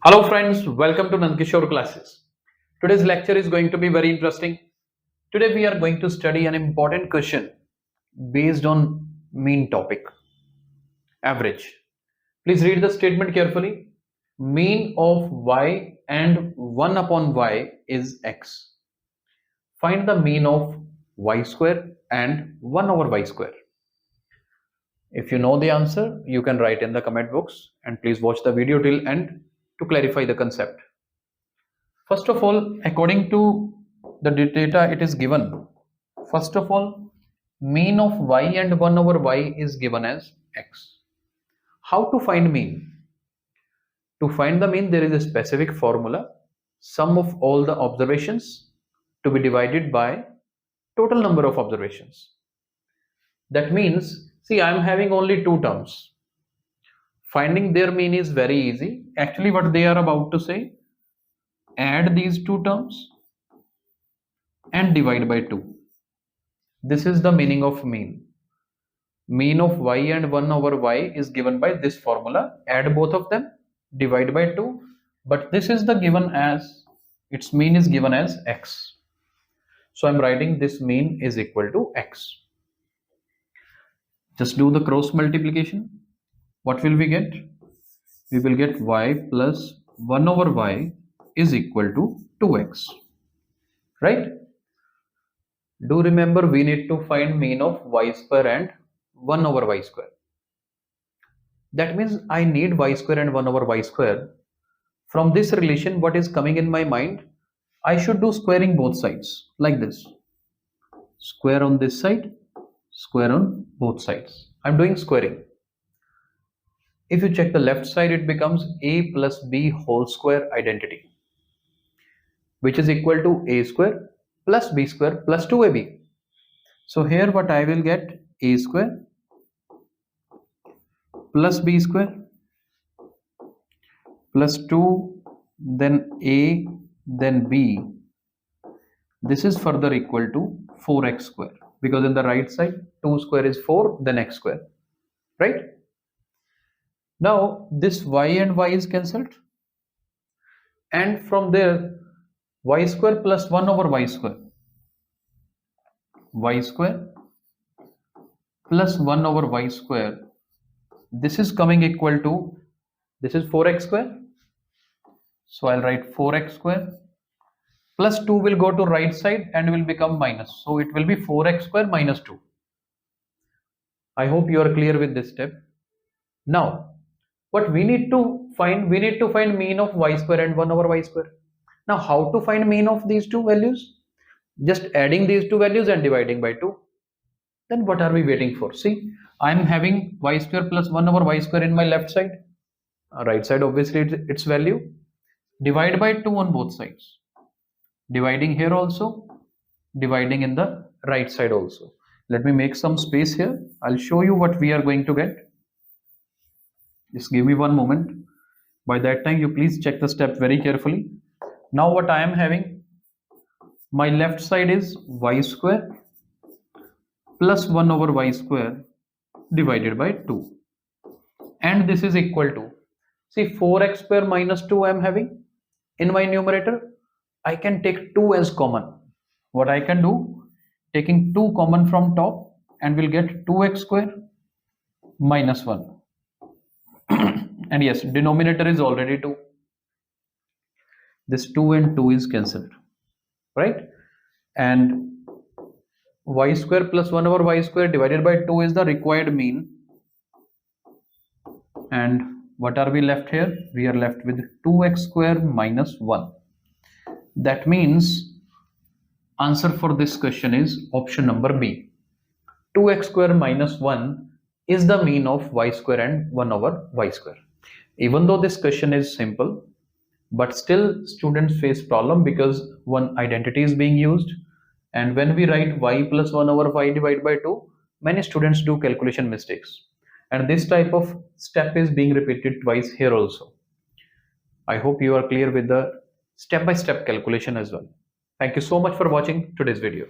Hello friends, welcome to Nand Kishore classes. Today's lecture is going to be very interesting. Today we are going to study an important question based on mean topic, average. Please read the statement carefully. Mean of y and 1 upon y is x. Find the mean of y square and 1 over y square. If you know the answer, you can write in the comment box and please watch the video till end to clarify the concept. First of all, according to the data it is given, first of all, mean of y and 1 over y is given as x. How to find mean? To find the mean, there is a specific formula, sum of all the observations to be divided by total number of observations. That means, see, I am having only two terms. Finding their mean is very easy. Actually, what they are about to say, add these two terms and divide by 2. This is the meaning of mean. Mean of y and 1 over y is given by this formula. Add both of them, divide by 2. But this is the given as, its mean is given as x. So I'm writing this mean is equal to x. Just do the cross multiplication. What will we get? We will get y plus 1 over y is equal to 2x. Right? Do remember we need to find mean of y square and 1 over y square. That means I need y square and 1 over y square. From this relation, what is coming in my mind? I should do squaring both sides like this. Square on this side, square on both sides. I'm doing squaring. If you check the left side, it becomes a plus b whole square identity, which is equal to a square plus b square plus 2ab. So here what I will get, a square plus b square plus 2, then a, then b. This is further equal to 4x square, because in the right side 2 square is 4, then x square, right? Now this y and y is cancelled, and from there y square plus 1 over y square, y square plus 1 over y square, this is coming equal to, this is 4x square, so I'll write 4x square plus 2 will go to right side and will become minus, so it will be 4x square minus 2. I hope you are clear with this step. Now what we need to find, we need to find mean of y square and 1 over y square. Now how to find mean of these two values? Just adding these two values and dividing by 2. Then what are we waiting for? See, I am having y square plus 1 over y square in my left side. Right side obviously its value. Divide by 2 on both sides. Dividing here also, dividing in the right side also. Let me make some space here. I'll show you what we are going to get. Just give me one moment. By that time, you please check the step very carefully. Now what I am having, my left side is y square plus 1 over y square divided by 2. And this is equal to, see, 4x square minus 2 I am having. In my numerator, I can take 2 as common. What I can do, taking 2 common from top, and we'll get 2x square minus 1. And yes, denominator is already 2. This 2 and 2 is cancelled, right? And y square plus 1 over y square divided by 2 is the required mean. And what are we left here? We are left with 2x square minus 1. That means answer for this question is option number B. 2x square minus 1 is the mean of y square and 1 over y square. Even though this question is simple, but still students face problem because one identity is being used, and when we write y plus 1 over y divided by 2, many students do calculation mistakes, and this type of step is being repeated twice here also. I hope you are clear with the step-by-step calculation as well. Thank you so much for watching today's video.